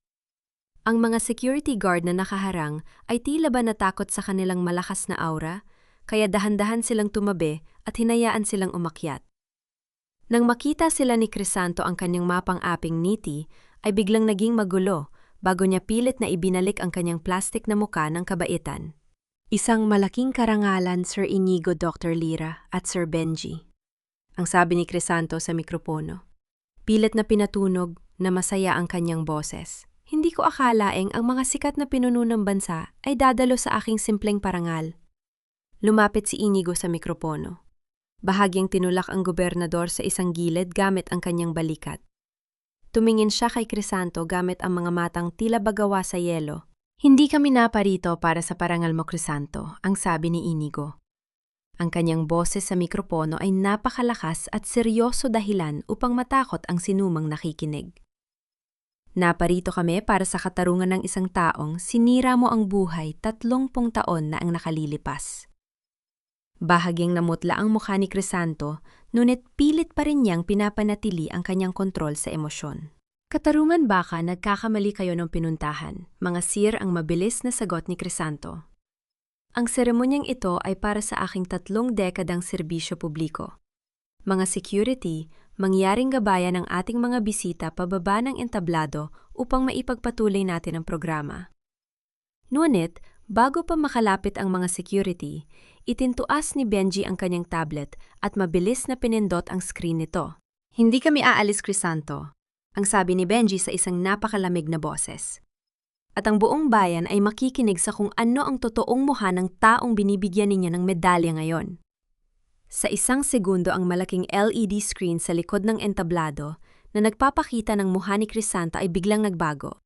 Ang mga security guard na nakaharang ay tila ba natakot sa kanilang malakas na aura, kaya dahan-dahan silang tumabi at hinayaan silang umakyat. Nang makita sila ni Crisanto ang kanyang mapang-aping ngiti, ay biglang naging magulo bago niya pilit na ibinalik ang kanyang plastik na muka ng kabaitan. Isang malaking karangalan, Sir Inigo, Dr. Lyra at Sir Benji, ang sabi ni Crisanto sa mikropono. Pilit na pinatunog na masaya ang kanyang boses. Hindi ko akalaing ang mga sikat na pinuno ng bansa ay dadalo sa aking simpleng parangal. Lumapit si Inigo sa mikropono. Bahagyang tinulak ang gobernador sa isang gilid gamit ang kanyang balikat. Tumingin siya kay Crisanto gamit ang mga matang tila bagawa sa yelo. Hindi kami naparito para sa parangal mo, Crisanto, ang sabi ni Inigo. Ang kanyang boses sa mikropono ay napakalakas at seryoso dahilan upang matakot ang sinumang nakikinig. Naparito kami para sa katarungan ng isang taong sinira mo ang buhay 30 taon na ang nakalilipas. Bahagyang namutla ang mukha ni Crisanto, ngunit pilit pa rin niyang pinapanatili ang kanyang kontrol sa emosyon. Katarungan baka nagkakamali kayo ng pinuntahan, mga sir ang mabilis na sagot ni Crisanto. Ang seremonyang ito ay para sa aking 3 dekadang serbisyo publiko. Mga security, mangyaring gabayan ng ating mga bisita pababa ng entablado upang maipagpatuloy natin ang programa. Ngunit, bago pa makalapit ang mga security, itintuas ni Benji ang kanyang tablet at mabilis na pinindot ang screen nito. Hindi kami aalis, Crisanto, ang sabi ni Benji sa isang napakalamig na boses. At ang buong bayan ay makikinig sa kung ano ang totoong mukha ng taong binibigyan ninyo ng medalya ngayon. Sa isang segundo ang malaking LED screen sa likod ng entablado na nagpapakita ng mukha ni Crisanto ay biglang nagbago.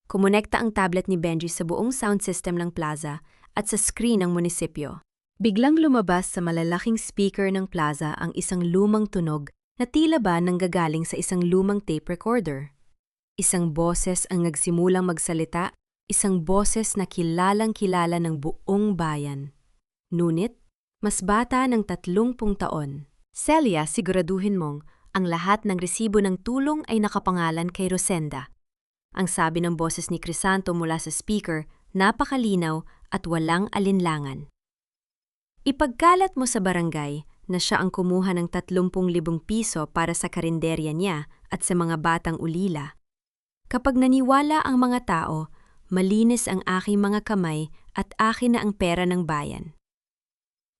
Kumonekta ang tablet ni Benji sa buong sound system ng plaza at sa screen ng munisipyo. Biglang lumabas sa malalaking speaker ng plaza ang isang lumang tunog na tila ba nanggagaling sa isang lumang tape recorder. Isang boses ang nagsimulang magsalita, isang boses na kilalang-kilala ng buong bayan. Ngunit, mas bata ng 30 taon. Celia, siguraduhin mong ang lahat ng resibo ng tulong ay nakapangalan kay Rosenda. Ang sabi ng boses ni Crisanto mula sa speaker, napakalinaw at walang alinlangan. Ipagkalat mo sa barangay na siya ang kumuha ng 30,000 piso para sa karinderya niya at sa mga batang ulila. Kapag naniwala ang mga tao, malinis ang aking mga kamay at akin na ang pera ng bayan.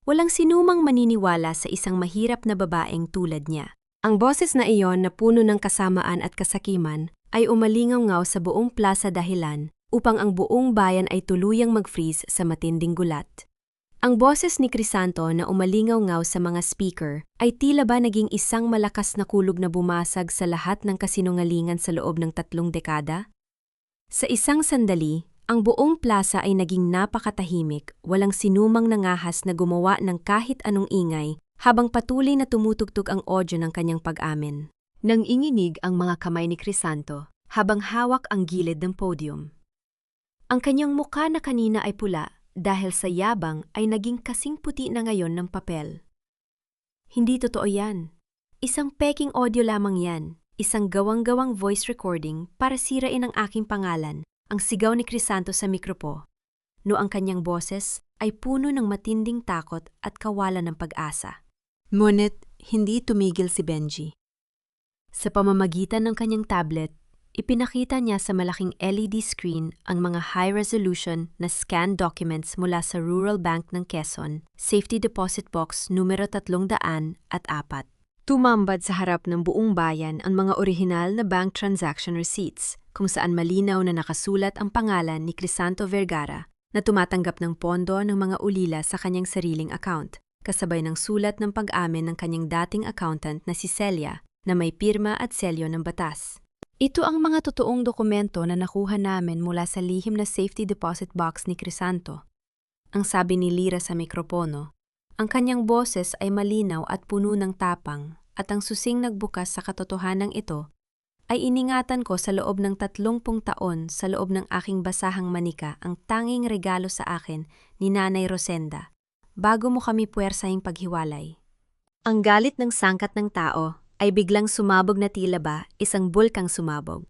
Walang sinumang maniniwala sa isang mahirap na babaeng tulad niya. Ang boses na iyon na puno ng kasamaan at kasakiman ay umalingaw-ngaw sa buong plaza dahilan upang ang buong bayan ay tuluyang mag-freeze sa matinding gulat. Ang boses ni Crisanto na umalingaw-ngaw sa mga speaker ay tila ba naging isang malakas na kulog na bumasag sa lahat ng kasinungalingan sa loob ng 3 dekada? Sa isang sandali, ang buong plaza ay naging napakatahimik, walang sinumang nangahas na gumawa ng kahit anong ingay habang patuloy na tumutugtog ang audio ng kanyang pag-amin. Nanginginig ang mga kamay ni Crisanto habang hawak ang gilid ng podium. Ang kanyang mukha na kanina ay pula dahil sa yabang ay naging kasing puti na ngayon ng papel. Hindi totoo yan. Isang peking audio lamang yan. Isang gawang-gawang voice recording para sirain ang aking pangalan. Ang sigaw ni Crisanto sa mikropo, no ang kanyang boses ay puno ng matinding takot at kawalan ng pag-asa. Ngunit hindi tumigil si Benji. Sa pamamagitan ng kanyang tablet, ipinakita niya sa malaking LED screen ang mga high-resolution na scanned documents mula sa Rural Bank ng Quezon, Safety Deposit Box numero 304. Tumambad sa harap ng buong bayan ang mga orihinal na bank transaction receipts kung saan malinaw na nakasulat ang pangalan ni Crisanto Vergara na tumatanggap ng pondo ng mga ulila sa kanyang sariling account, kasabay ng sulat ng pag-amin ng kanyang dating accountant na si Celia na may pirma at selyo ng batas. Ito ang mga totoong dokumento na nakuha namin mula sa lihim na safety deposit box ni Crisanto. Ang sabi ni Lira sa mikropono. Ang kanyang boses ay malinaw at puno ng tapang at ang susing nagbukas sa katotohanan ito ay iningatan ko sa loob ng 30 taon sa loob ng aking basahang manika ang tanging regalo sa akin ni Nanay Rosenda bago mo kami puwersahing paghiwalay. Ang galit ng sangkat ng tao ay biglang sumabog na tila ba isang bulkang sumabog.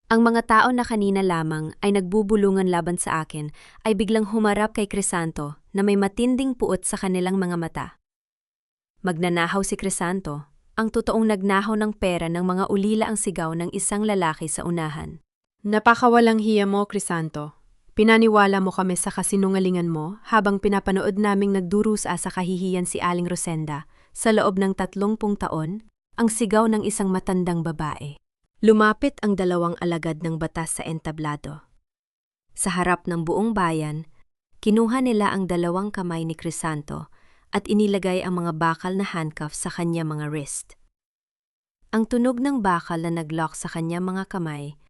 Ang mga tao na kanina lamang ay nagbubulungan laban sa akin ay biglang humarap kay Crisanto na may matinding puot sa kanilang mga mata. Magnanahaw si Crisanto, ang totoong nagnahaw ng pera ng mga ulila ang sigaw ng isang lalaki sa unahan. Napakawalang hiya mo, Crisanto. Pinaniwala mo kami sa kasinungalingan mo habang pinapanood naming nagdurusa sa kahihiyan si Aling Rosenda sa loob ng 30 taon, ang sigaw ng isang matandang babae. Lumapit ang 2 alagad ng batas sa entablado. Sa harap ng buong bayan, kinuha nila ang 2 kamay ni Crisanto at inilagay ang mga bakal na handcuffs sa kanya mga wrist. Ang tunog ng bakal na naglock sa kanya mga kamay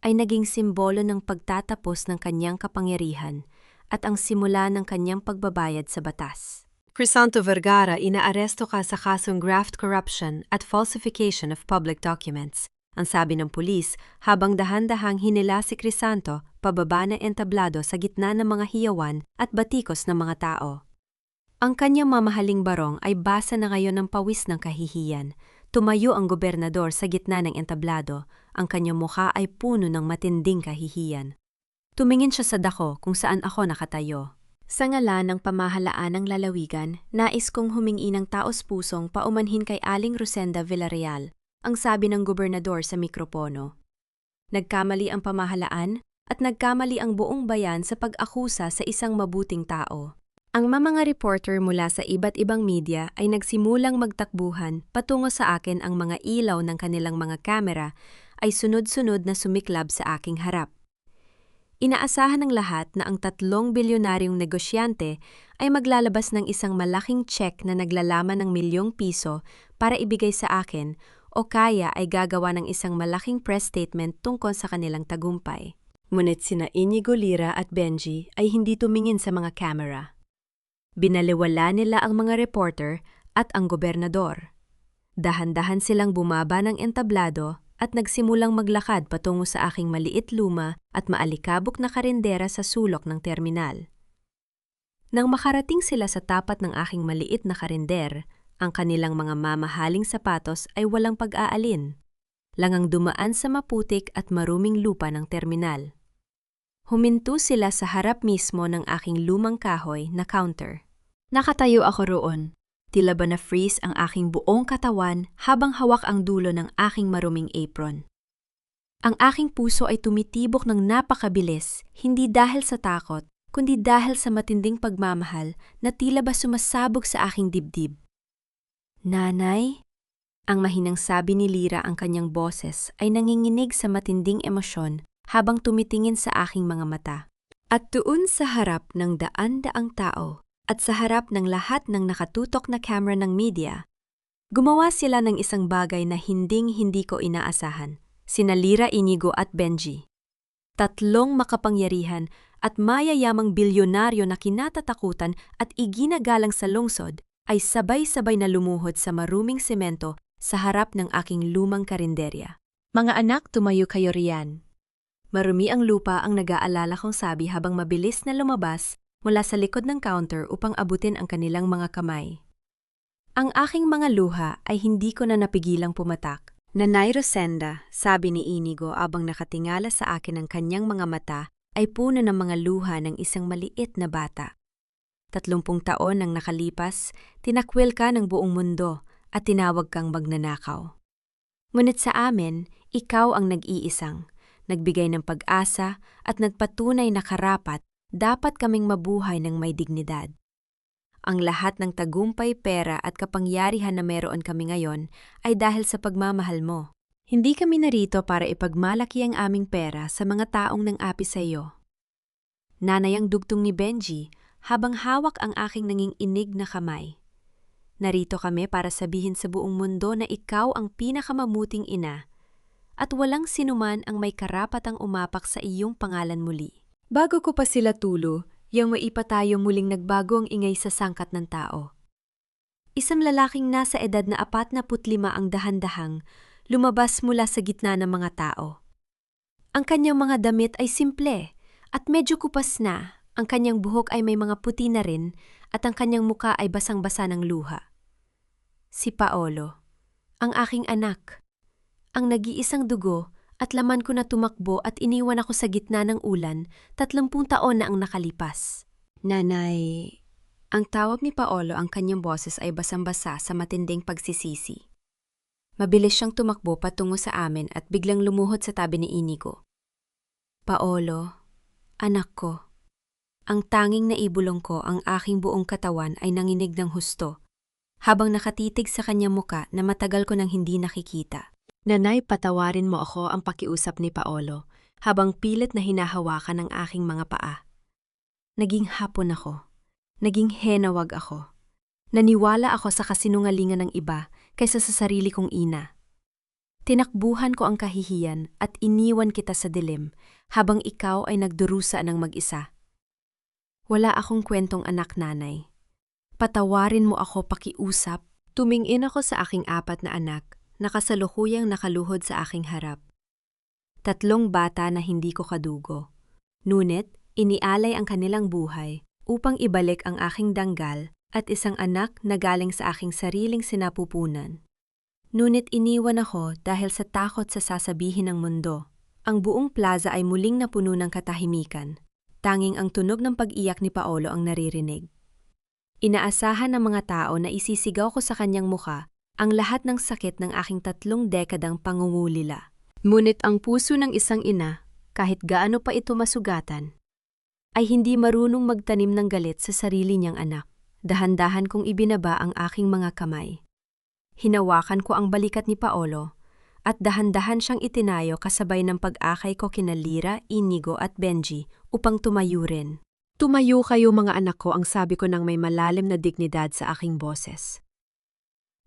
ay naging simbolo ng pagtatapos ng kanyang kapangyarihan at ang simula ng kanyang pagbabayad sa batas. Crisanto Vergara, inaaresto ka sa kasong graft corruption at falsification of public documents. Ang sabi ng pulis habang dahan-dahang hinila si Crisanto pababa ng entablado sa gitna ng mga hiyawan at batikos ng mga tao. Ang kanyang mamahaling barong ay basa na ngayon ng pawis ng kahihiyan. Tumayo ang gobernador sa gitna ng entablado, ang kanyang mukha ay puno ng matinding kahihiyan. Tumingin siya sa dako kung saan ako nakatayo. Sa ngalan ng pamahalaan ng lalawigan, nais kong humingi ng taos-pusong paumanhin kay Aling Rosenda Villarreal, ang sabi ng gobernador sa mikropono. Nagkamali ang pamahalaan at nagkamali ang buong bayan sa pag-akusa sa isang mabuting tao. Ang mga reporter mula sa iba't ibang media ay nagsimulang magtakbuhan patungo sa akin. Ang mga ilaw ng kanilang mga kamera ay sunod-sunod na sumiklab sa aking harap. Inaasahan ng lahat na ang 3 bilyonaryong negosyante ay maglalabas ng isang malaking check na naglalaman ng ₱1,000,000 para ibigay sa akin o kaya ay gagawa ng isang malaking press statement tungkol sa kanilang tagumpay. Ngunit sina Inigo Lira at Benji ay hindi tumingin sa mga camera. Binaliwala nila ang mga reporter at ang gobernador. Dahan-dahan silang bumaba ng entablado at nagsimulang maglakad patungo sa aking maliit luma at maalikabok na karindera sa sulok ng terminal. Nang makarating sila sa tapat ng aking maliit na karinder, ang kanilang mga mamahaling sapatos ay walang pag-aalin, langang dumaan sa maputik at maruming lupa ng terminal. Huminto sila sa harap mismo ng aking lumang kahoy na counter. Nakatayo ako roon. Tila ba na-freeze ang aking buong katawan habang hawak ang dulo ng aking maruming apron. Ang aking puso ay tumitibok ng napakabilis, hindi dahil sa takot, kundi dahil sa matinding pagmamahal na tila ba sumasabog sa aking dibdib. Nanay? Ang mahinang sabi ni Lyra, ang kanyang boses ay nanginginig sa matinding emosyon habang tumitingin sa aking mga mata. At doon sa harap ng daan-daang tao at sa harap ng lahat ng nakatutok na camera ng media, gumawa sila ng isang bagay na hinding-hindi ko inaasahan. Sina Lyra, Inigo at Benji. Tatlong makapangyarihan at mayayamang bilyonaryo na kinatatakutan at iginagalang sa lungsod ay sabay-sabay na lumuhod sa maruming semento sa harap ng aking lumang karinderya. Mga anak, tumayo kayo riyan. Marumi ang lupa ang nag-aalala kong sabi habang mabilis na lumabas mula sa likod ng counter upang abutin ang kanilang mga kamay. Ang aking mga luha ay hindi ko na napigilang pumatak. Nanay Rosenda, sabi ni Inigo abang nakatingala sa akin ang kanyang mga mata ay puno ng mga luha ng isang maliit na bata. 30 taon nang nakalipas, tinakwil ka ng buong mundo at tinawag kang magnanakaw. Ngunit sa amin, ikaw ang nag-iisang, nagbigay ng pag-asa at nagpatunay na karapat dapat kaming mabuhay ng may dignidad. Ang lahat ng tagumpay, pera at kapangyarihan na meron kami ngayon ay dahil sa pagmamahal mo. Hindi kami narito para ipagmalaki ang aming pera sa mga taong nang-api sa iyo. Nanay ang dugtong ni Benji habang hawak ang aking nanginginig na kamay. Narito kami para sabihin sa buong mundo na ikaw ang pinakamamuting ina at walang sinuman ang may karapatang umapak sa iyong pangalan muli. Bago ko pa sila tulo, yang maipatayo muling nagbago ang ingay sa sangkat ng tao. Isang lalaking nasa edad na 45 ang dahan-dahang lumabas mula sa gitna ng mga tao. Ang kanyang mga damit ay simple at medyo kupas na, ang kanyang buhok ay may mga puti na rin at ang kanyang muka ay basang-basa ng luha. Si Paolo, ang aking anak, ang nag-iisang dugo at laman ko na tumakbo at iniwan ako sa gitna ng ulan, 30 taon na ang nakalipas. Nanay, ang tawag ni Paolo, ang kanyang boses ay basang-basa sa matinding pagsisisi. Mabilis siyang tumakbo patungo sa amin at biglang lumuhod sa tabi ni Inigo. Paolo, anak ko, ang tanging naibulong ko, ang aking buong katawan ay nanginig ng husto, habang nakatitig sa kanyang muka na matagal ko nang hindi nakikita. Nanay, patawarin mo ako, ang pakiusap ni Paolo, habang pilit na hinahawakan ang aking mga paa. Naging hapon ako. Naging henawag ako. Naniwala ako sa kasinungalingan ng iba kaysa sa sarili kong ina. Tinakbuhan ko ang kahihiyan at iniwan kita sa dilim habang ikaw ay nagdurusa ng mag-isa. Wala akong kwentong anak, nanay. Patawarin mo ako, pakiusap. Tumingin ako sa aking 4 na anak, nakasalukuyang nakaluhod sa aking harap. 3 bata na hindi ko kadugo. Ngunit, inialay ang kanilang buhay upang ibalik ang aking danggal at isang anak na galing sa aking sariling sinapupunan. Ngunit iniwan ako dahil sa takot sa sasabihin ng mundo. Ang buong plaza ay muling napuno ng katahimikan. Tanging ang tunog ng pag-iyak ni Paolo ang naririnig. Inaasahan ng mga tao na isisigaw ko sa kanyang mukha ang lahat ng sakit ng aking 3 dekadang pangungulila. Ngunit ang puso ng isang ina, kahit gaano pa ito masugatan, ay hindi marunong magtanim ng galit sa sarili niyang anak. Dahan-dahan kong ibinaba ang aking mga kamay. Hinawakan ko ang balikat ni Paolo at dahan-dahan siyang itinayo kasabay ng pag-akay ko kina Lyra, Inigo at Benji upang tumayo rin. Tumayo kayo mga anak ko, ang sabi ko ng may malalim na dignidad sa aking boses.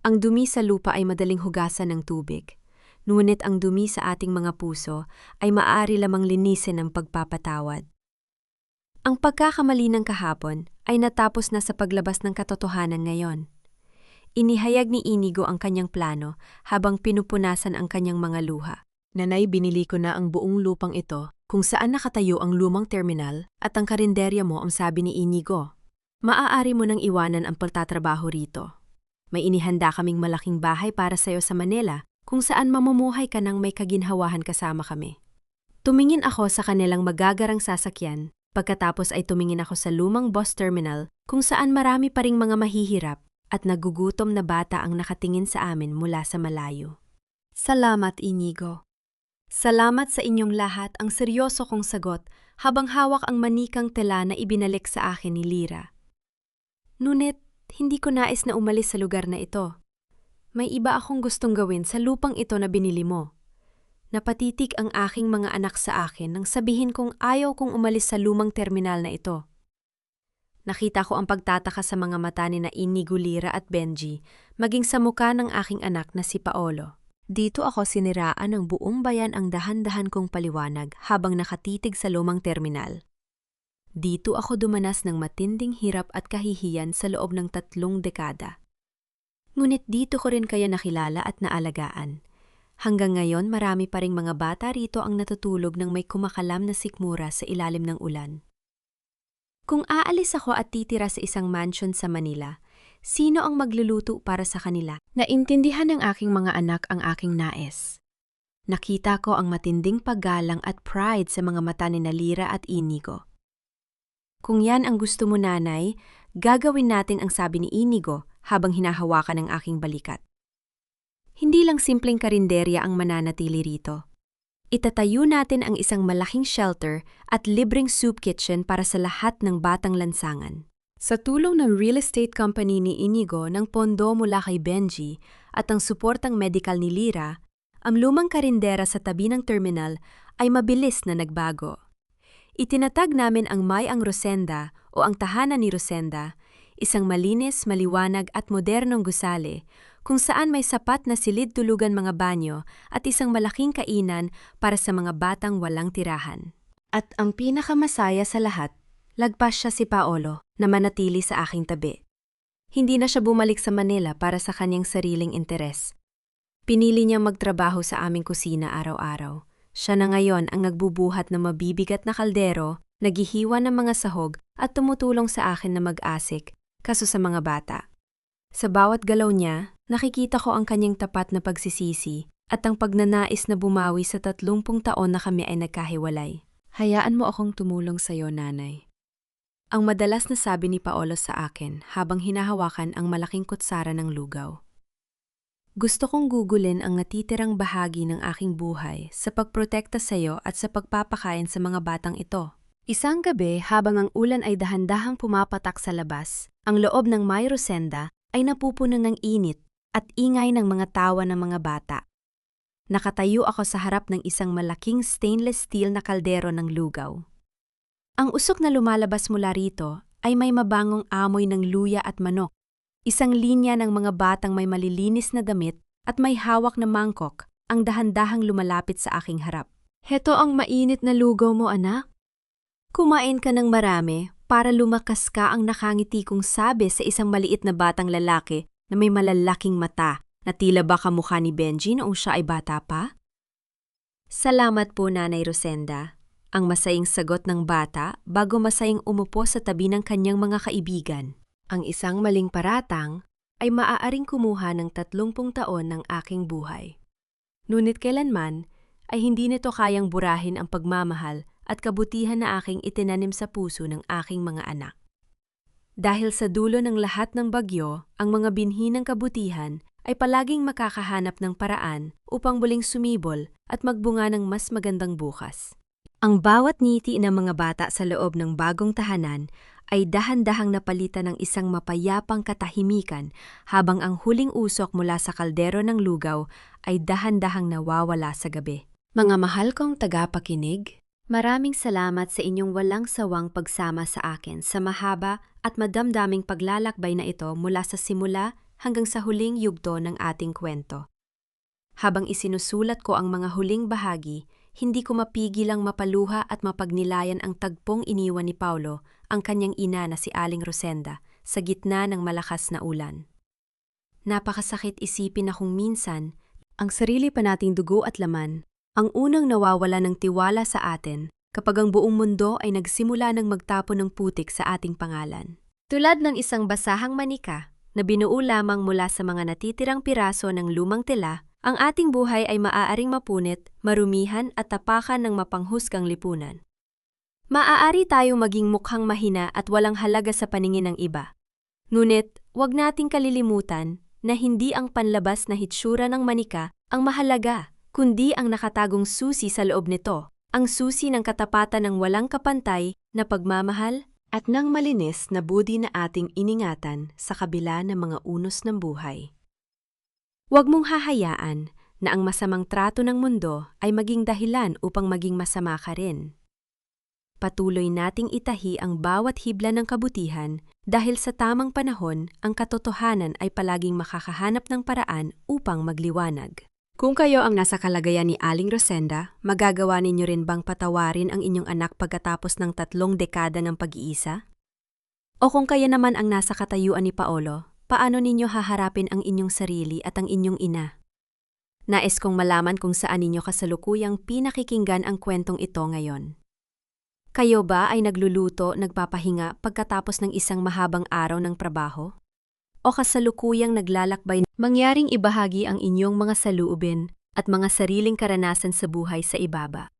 Ang dumi sa lupa ay madaling hugasan ng tubig, ngunit ang dumi sa ating mga puso ay maaari lamang linisin ng pagpapatawad. Ang pagkakamali ng kahapon ay natapos na sa paglabas ng katotohanan ngayon. Inihayag ni Inigo ang kanyang plano habang pinupunasan ang kanyang mga luha. Nanay, binili ko na ang buong lupang ito kung saan nakatayo ang lumang terminal at ang karinderya mo, ang sabi ni Inigo. Maaari mo nang iwanan ang pagtatrabaho rito. May inihanda kaming malaking bahay para sa'yo sa Manila kung saan mamumuhay ka ng may kaginhawahan kasama kami. Tumingin ako sa kanilang magagarang sasakyan Pagkatapos ay tumingin ako sa lumang bus terminal kung saan marami pa ring mga mahihirap at nagugutom na bata ang nakatingin sa amin mula sa malayo. Salamat, Inigo. Salamat sa inyong lahat, ang seryoso kong sagot habang hawak ang manikang tela na ibinalik sa akin ni Lyra. Ngunit, hindi ko nais na umalis sa lugar na ito. May iba akong gustong gawin sa lupang ito na binili mo. Napatitik ang aking mga anak sa akin nang sabihin kong ayaw kong umalis sa lumang terminal na ito. Nakita ko ang pagtataka sa mga mata ni na Inigo, Lyra at Benji, maging sa muka ng aking anak na si Paolo. Dito ako siniraan ng buong bayan ang dahan-dahan kong paliwanag habang nakatitig sa lumang terminal. Dito ako dumanas ng matinding hirap at kahihiyan sa loob ng 3 dekada. Ngunit dito ko rin kaya nakilala at naalagaan. Hanggang ngayon marami pa ring mga bata rito ang natutulog ng may kumakalam na sikmura sa ilalim ng ulan. Kung aalis ako at titira sa isang mansion sa Manila, sino ang magluluto para sa kanila? Naintindihan ng aking mga anak ang aking nais. Nakita ko ang matinding paggalang at pride sa mga mata ni Lyra at Inigo. Kung yan ang gusto mo, nanay, gagawin natin ang sabi ni Inigo habang hinahawakan ang aking balikat. Hindi lang simpleng karinderya ang mananatili rito. Itatayo natin ang isang malaking shelter at libreng soup kitchen para sa lahat ng batang lansangan. Sa tulong ng real estate company ni Inigo ng pondo mula kay Benji at ang suportang medical ni Lyra, ang lumang karindera sa tabi ng terminal ay mabilis na nagbago. Itinatag namin ang May-ang Rosenda o ang tahanan ni Rosenda, isang malinis, maliwanag at modernong gusali kung saan may sapat na silid-tulugan mga banyo at isang malaking kainan para sa mga batang walang tirahan. At ang pinakamasaya sa lahat, lagpas siya si Paolo na manatili sa aking tabi. Hindi na siya bumalik sa Manila para sa kanyang sariling interes. Pinili niyang magtrabaho sa aming kusina araw-araw. Siya na ngayon ang nagbubuhat ng mabibigat na kaldero, naghihiwa ng mga sahog at tumutulong sa akin na mag-asik, kaso sa mga bata. Sa bawat galaw niya, nakikita ko ang kanyang tapat na pagsisisi at ang pagnanais na bumawi sa 30 taon na kami ay nagkahiwalay. Hayaan mo akong tumulong sa iyo, nanay. Ang madalas na sabi ni Paolo sa akin habang hinahawakan ang malaking kutsara ng lugaw. Gusto kong gugulin ang natitirang bahagi ng aking buhay sa pagprotekta sa iyo at sa pagpapakain sa mga batang ito. Isang gabi habang ang ulan ay dahan-dahang pumapatak sa labas, ang loob ng May Rosenda ay napupuno ng init at ingay ng mga tawa ng mga bata. Nakatayo ako sa harap ng isang malaking stainless steel na kaldero ng lugaw. Ang usok na lumalabas mula rito ay may mabangong amoy ng luya at manok, isang linya ng mga batang may malilinis na damit at may hawak na mangkok ang dahan-dahang lumalapit sa aking harap. Heto ang mainit na lugaw mo, anak. Kumain ka ng marami para lumakas ka, ang nakangiti kong sabi sa isang maliit na batang lalaki na may malalaking mata na tila ba kamukha ni Benji noong siya ay bata pa. Salamat po, Nanay Rosenda, ang masaying sagot ng bata bago masaying umupo sa tabi ng kanyang mga kaibigan. Ang isang maling paratang ay maaaring kumuha ng 30 taon ng aking buhay. Ngunit kailanman ay hindi nito kayang burahin ang pagmamahal at kabutihan na aking itinanim sa puso ng aking mga anak. Dahil sa dulo ng lahat ng bagyo, ang mga binhi ng kabutihan ay palaging makakahanap ng paraan upang muling sumibol at magbunga ng mas magandang bukas. Ang bawat ngiti ng mga bata sa loob ng bagong tahanan ay dahan-dahang napalitan ng isang mapayapang katahimikan habang ang huling usok mula sa kaldero ng lugaw ay dahan-dahang nawawala sa gabi. Mga mahal kong tagapakinig, maraming salamat sa inyong walang sawang pagsama sa akin sa mahaba at madamdaming paglalakbay na ito mula sa simula hanggang sa huling yugto ng ating kwento. Habang isinusulat ko ang mga huling bahagi, hindi ko mapigilang mapaluha at mapagnilayan ang tagpong iniwan ni Paolo, ang kanyang ina na si Aling Rosenda, sa gitna ng malakas na ulan. Napakasakit isipin na kung minsan, ang sarili pa nating dugo at laman, ang unang nawawala ng tiwala sa atin kapag ang buong mundo ay nagsimula ng magtapon ng putik sa ating pangalan. Tulad ng isang basahang manika na binuo lamang mula sa mga natitirang piraso ng lumang tela, ang ating buhay ay maaaring mapunit, marumihan at tapakan ng mapanghusgang lipunan. Maaari tayong maging mukhang mahina at walang halaga sa paningin ng iba. Ngunit, huwag nating kalilimutan na hindi ang panlabas na hitsura ng manika ang mahalaga, kundi ang nakatagong susi sa loob nito, ang susi ng katapatan ng walang kapantay na pagmamahal at ng malinis na budi na ating iningatan sa kabila ng mga unos ng buhay. Huwag mong hahayaan na ang masamang trato ng mundo ay maging dahilan upang maging masama ka rin. Patuloy nating itahi ang bawat hibla ng kabutihan dahil sa tamang panahon ang katotohanan ay palaging makakahanap ng paraan upang magliwanag. Kung kayo ang nasa kalagayan ni Aling Rosenda, magagawa ninyo rin bang patawarin ang inyong anak pagkatapos ng 3 dekada ng pag-iisa? O kung kayo naman ang nasa katayuan ni Paolo, paano ninyo haharapin ang inyong sarili at ang inyong ina? Nais kong malaman kung saan ninyo kasalukuyang pinakikinggan ang kwentong ito ngayon. Kayo ba ay nagluluto, nagpapahinga pagkatapos ng isang mahabang araw ng trabaho? O kasalukuyang naglalakbay, mangyaring ibahagi ang inyong mga saloobin at mga sariling karanasan sa buhay sa ibaba?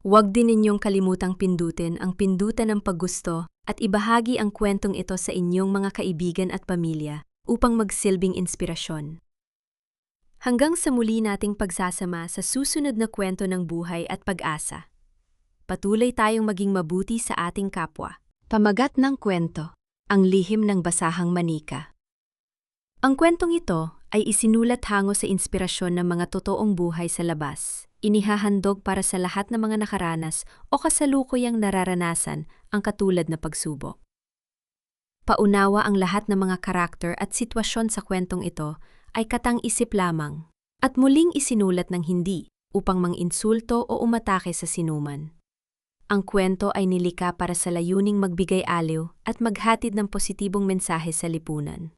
Huwag din ninyong kalimutang pindutin ang pindutan ng paggusto at ibahagi ang kwentong ito sa inyong mga kaibigan at pamilya upang magsilbing inspirasyon. Hanggang sa muli nating pagsasama sa susunod na kwento ng buhay at pag-asa. Patuloy tayong maging mabuti sa ating kapwa. Pamagat ng kwento, ang lihim ng basahang manika. Ang kwentong ito ay isinulat hango sa inspirasyon ng mga totoong buhay sa labas. Inihahandog para sa lahat ng mga nakaranas o kasalukuyang nararanasan ang katulad na pagsubok. Paunawa ang lahat ng mga karakter at sitwasyon sa kwentong ito ay katang-isip lamang at muling isinulat ng hindi upang manginsulto o umatake sa sinuman. Ang kwento ay nilikha para sa layuning magbigay aliw at maghatid ng positibong mensahe sa lipunan.